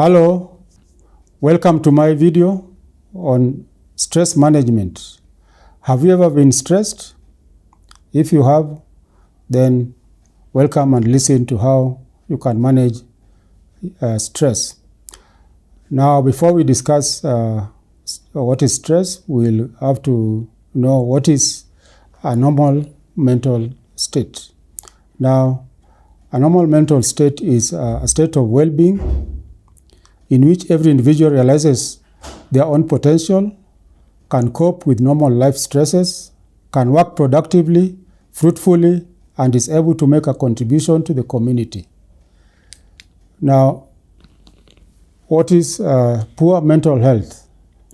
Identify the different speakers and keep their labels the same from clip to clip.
Speaker 1: Hello, welcome to my video on stress management. Have you ever been stressed? If you have, then welcome and listen to how you can manage stress. Now, before we discuss what is stress, we'll have to know what is a normal mental state. Now, a normal mental state is a state of well-being in which every individual realizes their own potential, can cope with normal life stresses, can work productively, fruitfully, and is able to make a contribution to the community. Now, what is poor mental health?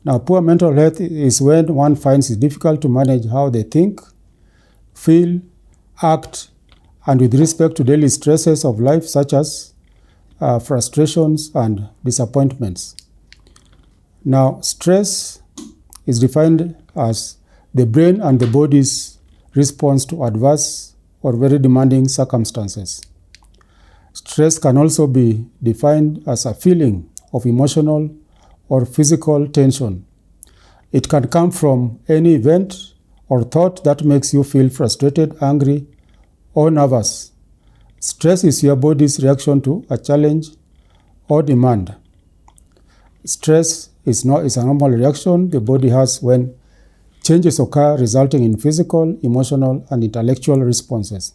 Speaker 1: Now, poor mental health is when one finds it difficult to manage how they think, feel, act, and with respect to daily stresses of life such as frustrations and disappointments. Now, stress is defined as the brain and the body's response to adverse or very demanding circumstances. Stress can also be defined as a feeling of emotional or physical tension. It can come from any event or thought that makes you feel frustrated, angry, or nervous. Stress is your body's reaction to a challenge or demand. Stress is a normal reaction the body has when changes occur resulting in physical, emotional, and intellectual responses.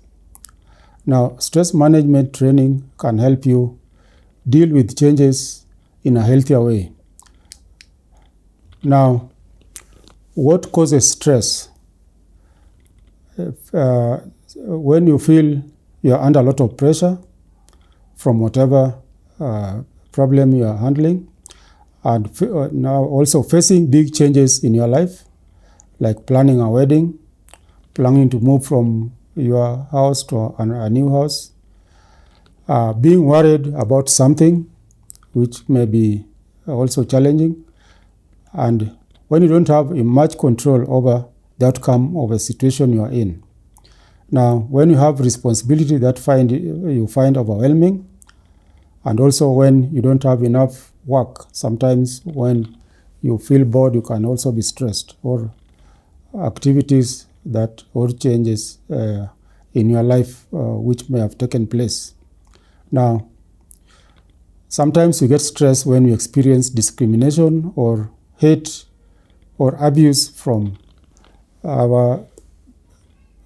Speaker 1: Now, stress management training can help you deal with changes in a healthier way. Now, what causes stress? When you feel you're under a lot of pressure from whatever problem you are handling, and now also facing big changes in your life, like planning a wedding, planning to move from your house to a new house, being worried about something which may be also challenging, and when you don't have much control over the outcome of a situation you are in. Now, when you have responsibility that you find overwhelming, and also when you don't have enough work, sometimes when you feel bored, you can also be stressed, or activities or changes in your life which may have taken place. Now, sometimes you get stressed when you experience discrimination or hate or abuse from our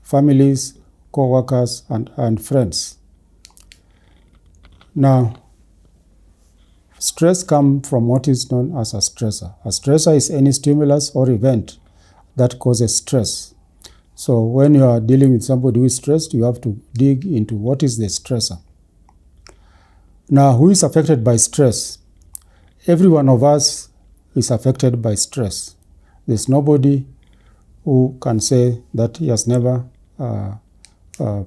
Speaker 1: families, co-workers, and friends. Now, stress comes from what is known as a stressor. A stressor is any stimulus or event that causes stress. So when you are dealing with somebody who is stressed, you have to dig into what is the stressor. Now, who is affected by stress? Every one of us is affected by stress. There's nobody who can say that he has never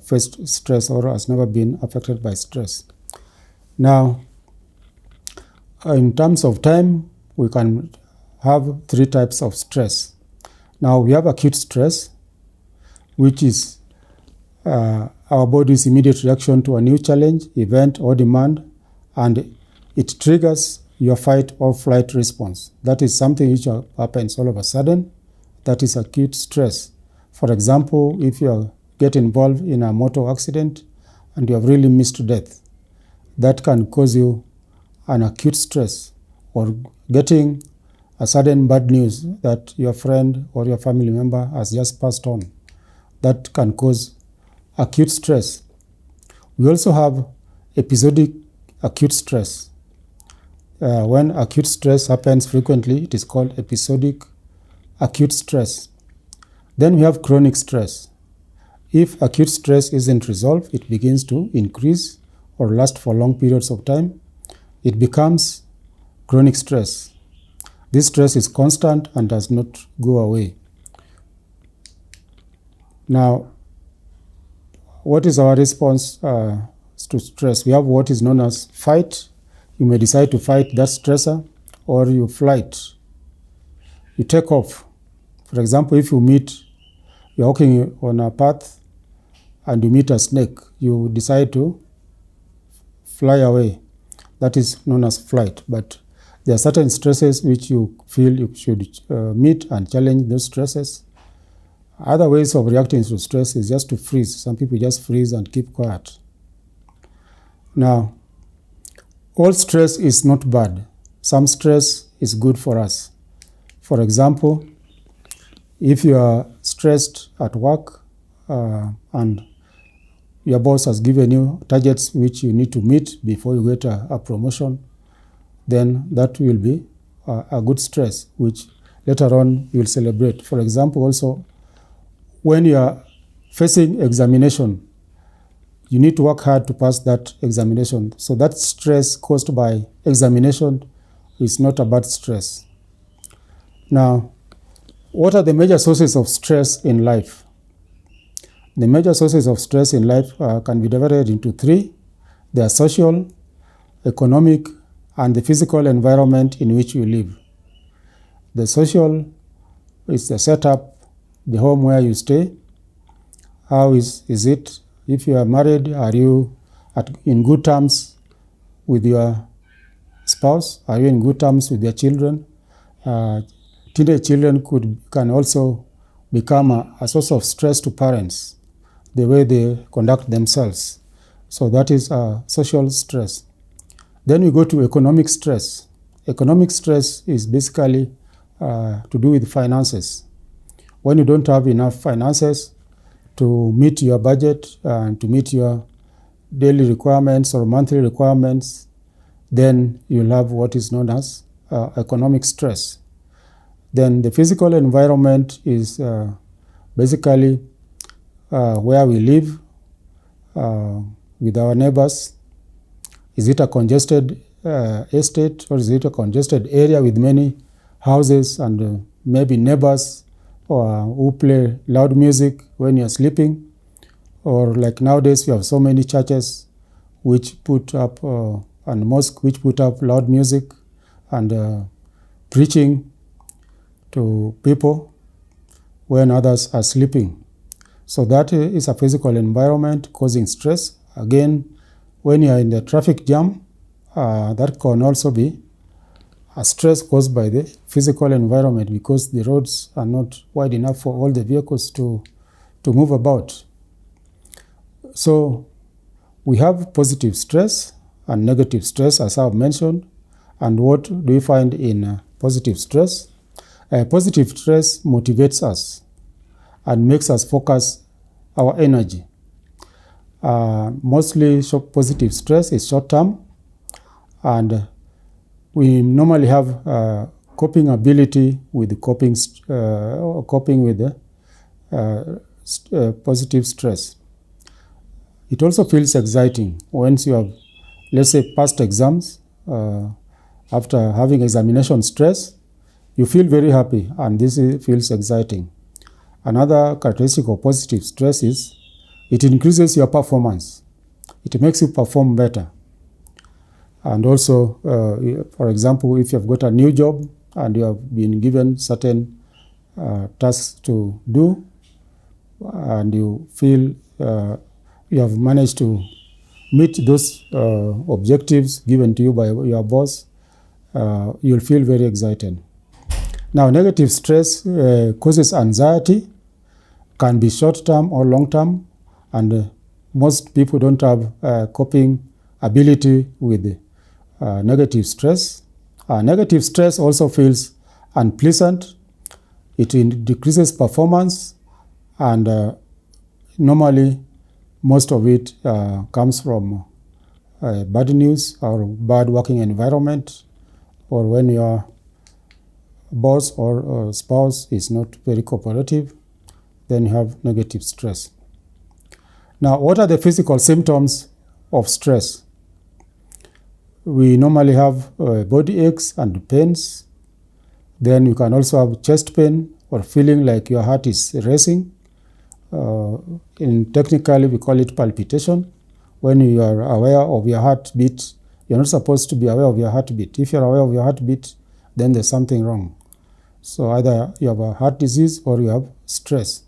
Speaker 1: faced stress or has never been affected by stress. Now, in terms of time, we can have three types of stress. Now, we have acute stress, which is our body's immediate reaction to a new challenge, event, or demand, and it triggers your fight or flight response. That is something which happens all of a sudden. That is acute stress. For example, if you get involved in a motor accident and you have really missed death, that can cause you an acute stress, or getting a sudden bad news that your friend or your family member has just passed on. That can cause acute stress. We also have episodic acute stress. When acute stress happens frequently, it is called episodic acute stress. Then we have chronic stress. If acute stress isn't resolved, it begins to increase or last for long periods of time. It becomes chronic stress. This stress is constant and does not go away. Now, what is our response to stress? We have what is known as fight. You may decide to fight that stressor, or you flight. You take off. For example, if you're walking on a path and you meet a snake, you decide to fly away. that is known as flight. But there are certain stresses which you feel you should meet and challenge those stresses. Other ways of reacting to stress is just to freeze. Some people just freeze and keep quiet. Now, all stress is not bad. Some stress is good for us. For example, if you are stressed at work and your boss has given you targets which you need to meet before you get a promotion, then that will be a good stress, which later on you will celebrate. For example, also, when you are facing examination, you need to work hard to pass that examination. So that stress caused by examination is not a bad stress. Now, what are the major sources of stress in life? The major sources of stress in life can be divided into three. They are social, economic, and the physical environment in which you live. The social is the setup, the home where you stay. How is it? If you are married, are you in good terms with your spouse? Are you in good terms with your children? Teenage children can also become a source of stress to parents, the way they conduct themselves. So that is social stress. Then we go to economic stress. Economic stress is basically to do with finances. When you don't have enough finances to meet your budget and to meet your daily requirements or monthly requirements, then you'll have what is known as economic stress. Then the physical environment is basically where we live with our neighbors. Is it a congested estate, or is it a congested area with many houses and maybe neighbors who play loud music when you're sleeping? Or like nowadays we have so many churches which put up and mosques which put up loud music and preaching to people when others are sleeping. So that is a physical environment causing stress. Again, when you are in the traffic jam, that can also be a stress caused by the physical environment, because the roads are not wide enough for all the vehicles to move about. So we have positive stress and negative stress, as I've mentioned. And what do we find in positive stress? Positive stress motivates us and makes us focus our energy. Mostly positive stress is short-term, and we normally have coping ability with coping with the positive stress. It also feels exciting once you have, let's say, passed exams. After having examination stress, you feel very happy, and this feels exciting. Another characteristic of positive stress is it increases your performance. It makes you perform better. And also, for example, if you have got a new job and you have been given certain tasks to do, and you feel you have managed to meet those objectives given to you by your boss, you'll feel very excited. Now, negative stress causes anxiety, can be short-term or long-term, and most people don't have coping ability with negative stress. Negative stress also feels unpleasant. It decreases performance, and normally most of it comes from bad news or bad working environment, or when your boss or spouse is not very cooperative, then you have negative stress. Now, what are the physical symptoms of stress? We normally have body aches and pains. Then you can also have chest pain or feeling like your heart is racing. Technically, we call it palpitation. When you are aware of your heartbeat, you're not supposed to be aware of your heartbeat. If you're aware of your heartbeat, then there's something wrong. So either you have a heart disease or you have stress.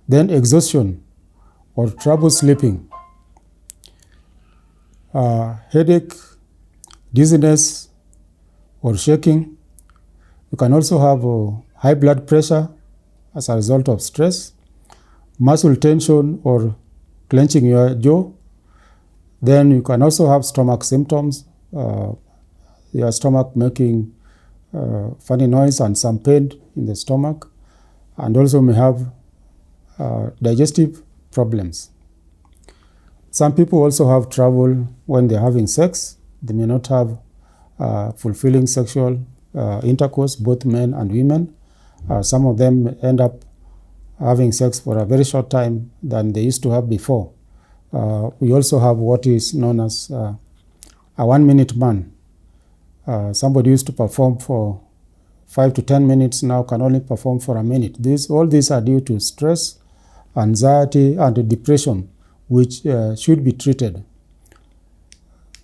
Speaker 1: Then exhaustion or trouble sleeping. Headache, dizziness or shaking. You can also have high blood pressure as a result of stress, muscle tension or clenching your jaw. Then you can also have stomach symptoms, your stomach making funny noise and some pain in the stomach, and also may have digestive problems. Some people also have trouble when they're having sex. They may not have fulfilling sexual intercourse, both men and women. Some of them end up having sex for a very short time than they used to have before. We also have what is known as a 1 minute man. Somebody used to perform for 5 to 10 minutes, now can only perform for a minute. All these are due to stress, anxiety, and depression, which should be treated.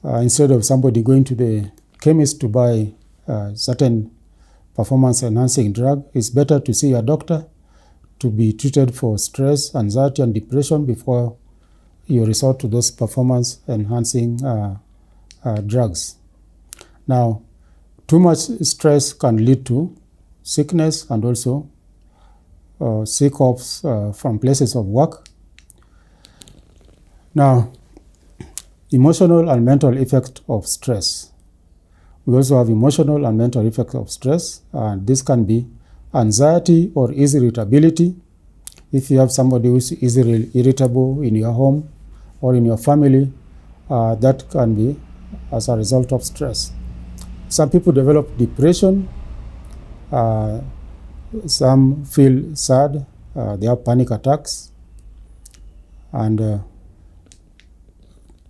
Speaker 1: Instead of somebody going to the chemist to buy certain performance-enhancing drug, it's better to see a doctor to be treated for stress, anxiety, and depression before you resort to those performance-enhancing drugs. Now, too much stress can lead to sickness and also sick offs from places of work. Now, emotional and mental effect of stress. We also have emotional and mental effects of stress, and this can be anxiety or easy irritability. If you have somebody who is easily irritable in your home or in your family, that can be as a result of stress. Some people develop depression. Some feel sad. They have panic attacks, and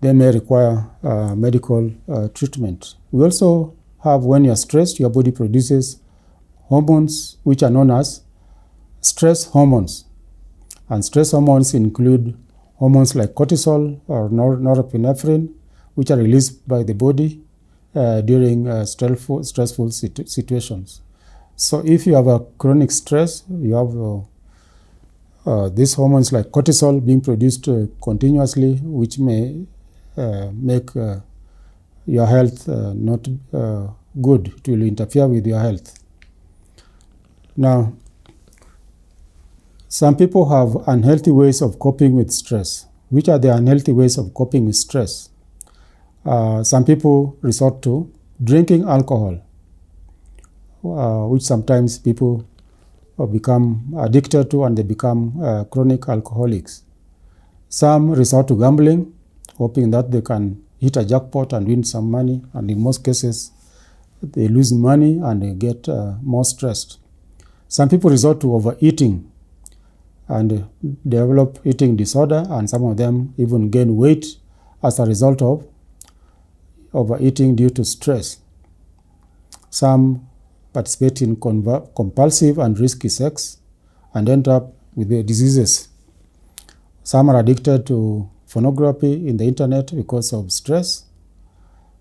Speaker 1: they may require medical treatment. We also have, when you're stressed, your body produces hormones which are known as stress hormones. And stress hormones include hormones like cortisol or norepinephrine, which are released by the body during stressful situations. So if you have a chronic stress, you have these hormones like cortisol being produced continuously, which may make your health not good. It will interfere with your health. Now, some people have unhealthy ways of coping with stress. Which are the unhealthy ways of coping with stress? Some people resort to drinking alcohol, which sometimes people become addicted to and they become chronic alcoholics. Some resort to gambling, hoping that they can hit a jackpot and win some money, and in most cases they lose money and they get more stressed. Some people resort to overeating and develop eating disorder, and some of them even gain weight as a result of overeating due to stress. Some participate in compulsive and risky sex and end up with their diseases. Some are addicted to pornography in the internet because of stress,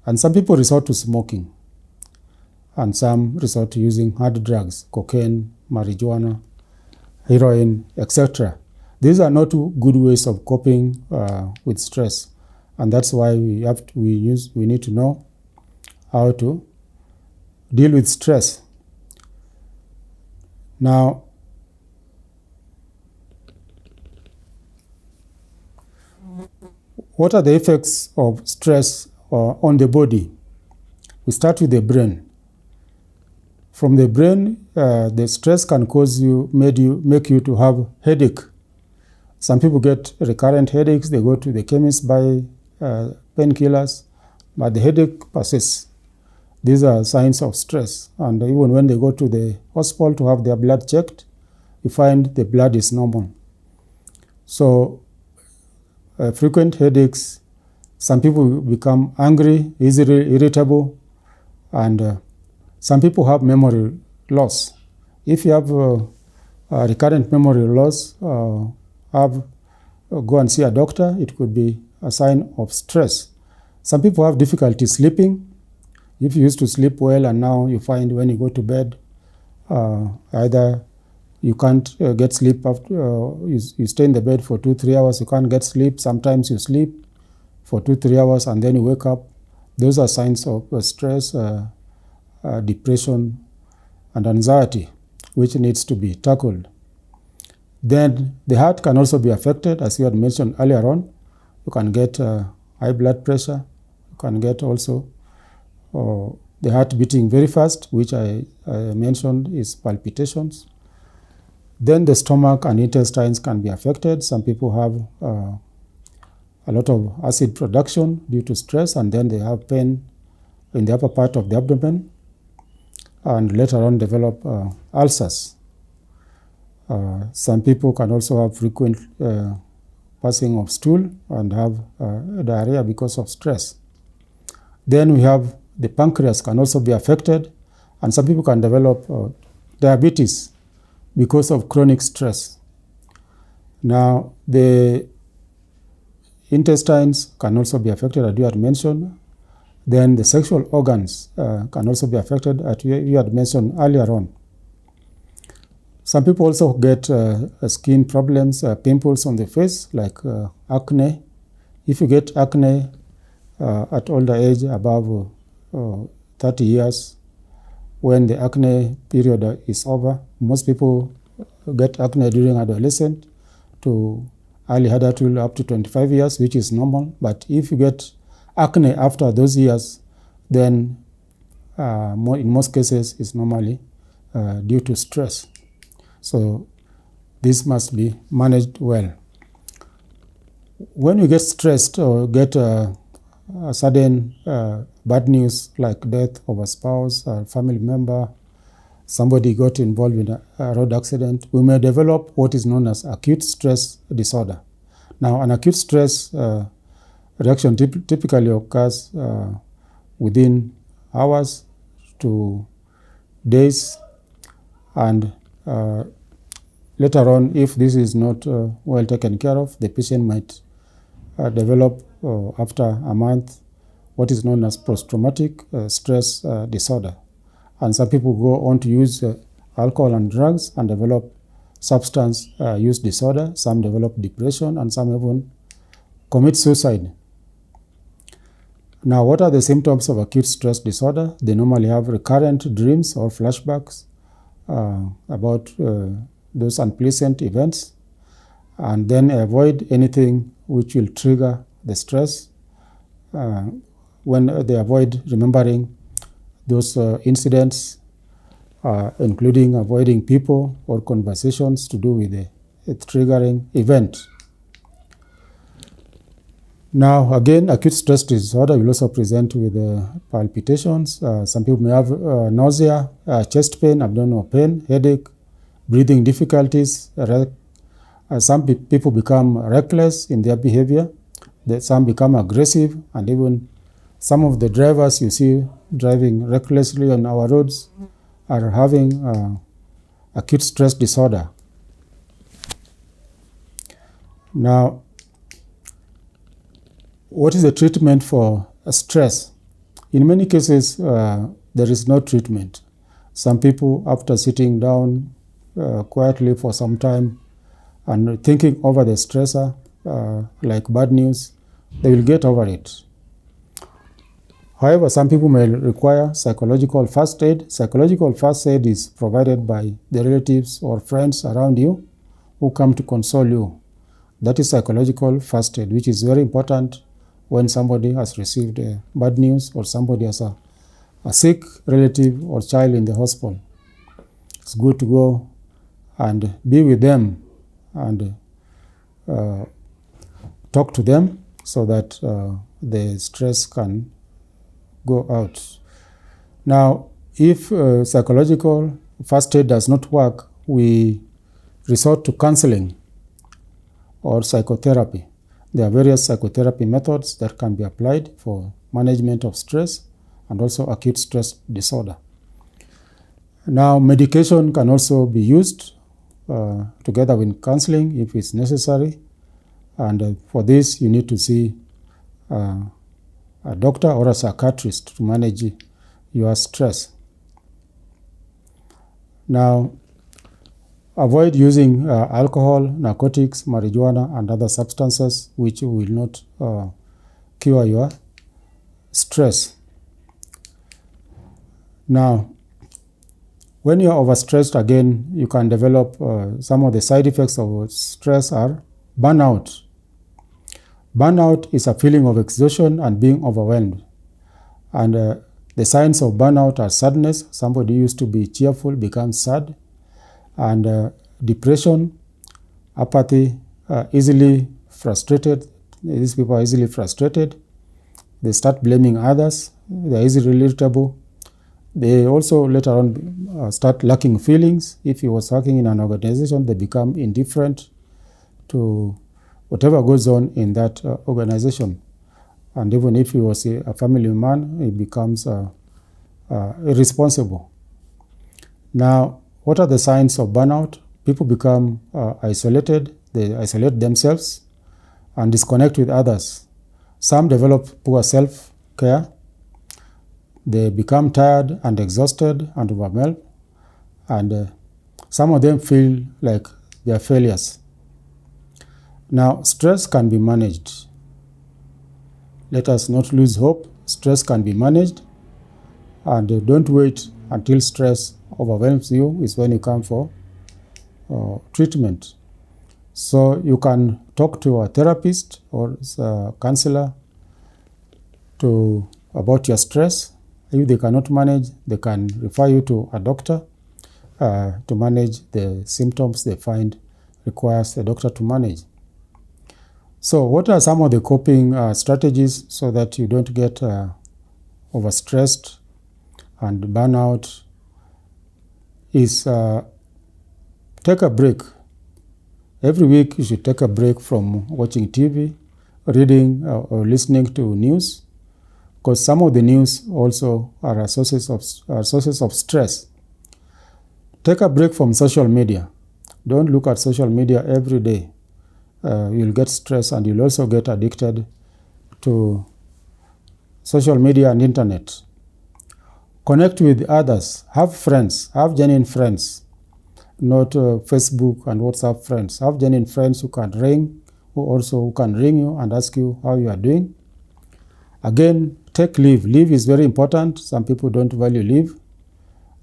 Speaker 1: and some people resort to smoking, and some resort to using hard drugs, cocaine, marijuana, heroin, etc. These are not good ways of coping with stress, and that's why we need to know how to deal with stress. Now, what are the effects of stress on the body? We start with the brain. From the brain, the stress can make you to have headache. Some people get recurrent headaches. They go to the chemist, buy painkillers, but the headache persists. These are signs of stress. And even when they go to the hospital to have their blood checked, you find the blood is normal. So frequent headaches, some people become angry, easily irritable, and some people have memory loss. If you have recurrent memory loss, go and see a doctor. It could be a sign of stress. Some people have difficulty sleeping. If you used to sleep well and now you find when you go to bed, either you can't get sleep after you stay in the bed for 2-3 hours, you can't get sleep. Sometimes you sleep for 2-3 hours and then you wake up. Those are signs of stress, depression, and anxiety, which needs to be tackled. Then the heart can also be affected, as you had mentioned earlier on. You can get high blood pressure. You can get also the heart beating very fast, which I mentioned is palpitations. Then the stomach and intestines can be affected. Some people have a lot of acid production due to stress, and then they have pain in the upper part of the abdomen, and later on develop ulcers. Some people can also have frequent passing of stool and have diarrhea because of stress. Then we have the pancreas can also be affected, and some people can develop diabetes because of chronic stress. Now, the intestines can also be affected, as you had mentioned. Then the sexual organs can also be affected, as you had mentioned earlier on. Some people also get skin problems, pimples on the face, like acne. If you get acne at older age, above 30 years, when the acne period is over, most people get acne during adolescent to early adulthood up to 25 years, which is normal. But if you get acne after those years, then in most cases it's normally due to stress. So this must be managed well. When you get stressed or get a sudden bad news like death of a spouse or family member, somebody got involved in a road accident, we may develop what is known as acute stress disorder. Now, an acute stress reaction typically occurs within hours to days, and later on, if this is not well taken care of, the patient might develop after a month what is known as post-traumatic stress disorder. And some people go on to use alcohol and drugs and develop substance use disorder. Some develop depression, and some even commit suicide. Now, what are the symptoms of acute stress disorder? They normally have recurrent dreams or flashbacks about those unpleasant events, and then avoid anything which will trigger the stress. When they avoid remembering those incidents, including avoiding people or conversations to do with the triggering event. Now, again, acute stress disorder will also present with palpitations. Some people may have nausea, chest pain, abdominal pain, headache, breathing difficulties. Some people become reckless in their behavior. Some become aggressive, and even some of the drivers you see driving recklessly on our roads are having acute stress disorder. Now, what is the treatment for stress? In many cases, there is no treatment. Some people, after sitting down quietly for some time and thinking over the stressor, like bad news, they will get over it. However, some people may require psychological first aid. Psychological first aid is provided by the relatives or friends around you who come to console you. That is psychological first aid, which is very important when somebody has received bad news or somebody has a sick relative or child in the hospital. It's good to go and be with them and talk to them so that the stress can go out. Now, if psychological first aid does not work, we resort to counseling or psychotherapy. There are various psychotherapy methods that can be applied for management of stress and also acute stress disorder. Now, medication can also be used together with counseling if it's necessary. And for this, you need to see a doctor or a psychiatrist to manage your stress. Now, avoid using alcohol, narcotics, marijuana, and other substances which will not cure your stress. Now, when you are overstressed, again, you can develop some of the side effects of stress are burnout. Burnout is a feeling of exhaustion and being overwhelmed. And the signs of burnout are sadness. Somebody used to be cheerful becomes sad. And depression, apathy, easily frustrated. These people are easily frustrated. They start blaming others. They are easily irritable. They also later on start lacking feelings. If he was working in an organization, they become indifferent to whatever goes on in that organization. And even if he was a family man, he becomes irresponsible. Now, what are the signs of burnout? People become isolated. They isolate themselves and disconnect with others. Some develop poor self-care. They become tired and exhausted and overwhelmed. And some of them feel like they are failures. Now, stress can be managed. Let us not lose hope. Stress can be managed. And don't wait until stress overwhelms you is when you come for treatment. So you can talk to a therapist or a counselor about your stress. If they cannot manage, they can refer you to a doctor to manage the symptoms they find requires a doctor to manage. So what are some of the coping strategies so that you don't get overstressed and burnout? Is take a break. Every week you should take a break from watching TV, reading or listening to news, because some of the news also are sources of stress. Take a break from social media. Don't look at social media every day. You'll get stressed and you'll also get addicted to social media and internet. Connect with others. Have friends. Have genuine friends. Not Facebook and WhatsApp friends. Have genuine friends who can ring, who can ring you and ask you how you are doing. Again, take leave. Leave is very important. Some people don't value leave.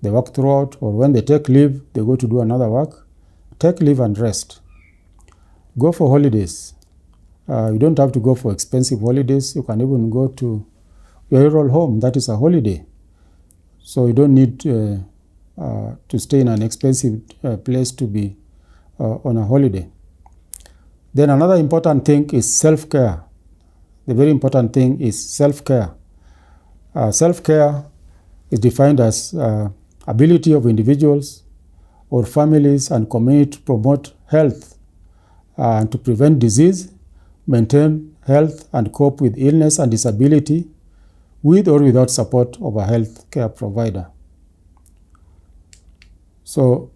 Speaker 1: They work throughout, or when they take leave, they go to do another work. Take leave and rest. Go for holidays. You don't have to go for expensive holidays. You can even go to your rural home. That is a holiday. So you don't need to stay in an expensive place to be on a holiday. Then another important thing is self-care. The very important thing is self-care. Self-care is defined as ability of individuals or families and community to promote health and to prevent disease, maintain health, and cope with illness and disability with or without support of a health care provider. So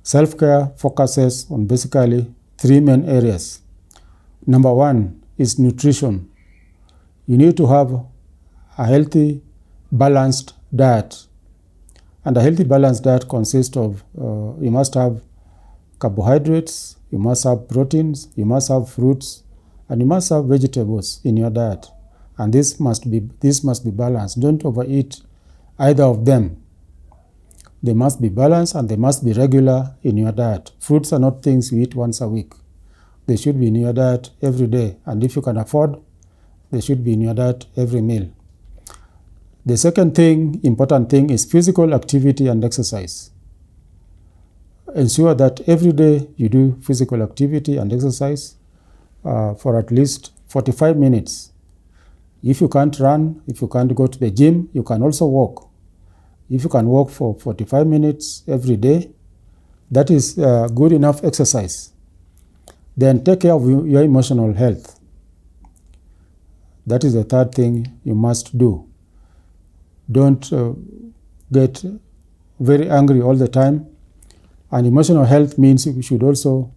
Speaker 1: self-care focuses on basically three main areas. Number one is nutrition. You need to have a healthy, balanced diet. And a healthy, balanced diet consists of, you must have carbohydrates, you must have proteins, you must have fruits, and you must have vegetables in your diet. And this must be balanced. Don't overeat either of them. They must be balanced and they must be regular in your diet. Fruits are not things you eat once a week. They should be in your diet every day. And if you can afford, they should be in your diet every meal. The second important thing is physical activity and exercise. Ensure that every day you do physical activity and exercise for at least 45 minutes. If you can't run, if you can't go to the gym, you can also walk. If you can walk for 45 minutes every day, that is good enough exercise. Then take care of your emotional health. That is the third thing you must do. Don't get very angry all the time. And emotional health means you should also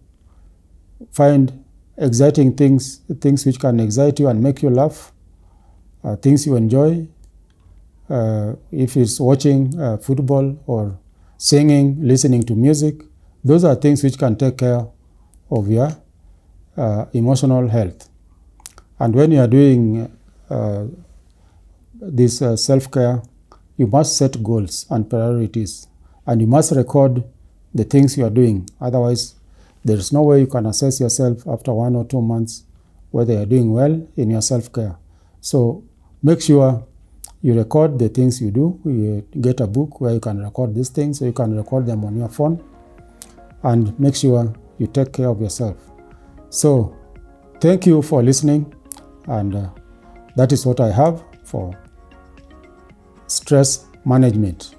Speaker 1: find exciting things which can excite you and make you laugh, things you enjoy. If it's watching football or singing, listening to music, those are things which can take care of your emotional health. And when you are doing this self-care, you must set goals and priorities, and you must record the things you are doing. Otherwise, there is no way you can assess yourself after 1 or 2 months whether you are doing well in your self-care. So make sure you record the things you do. You get a book where you can record these things, so you can record them on your phone, and make sure you take care of yourself. So thank you for listening, and that is what I have for stress management.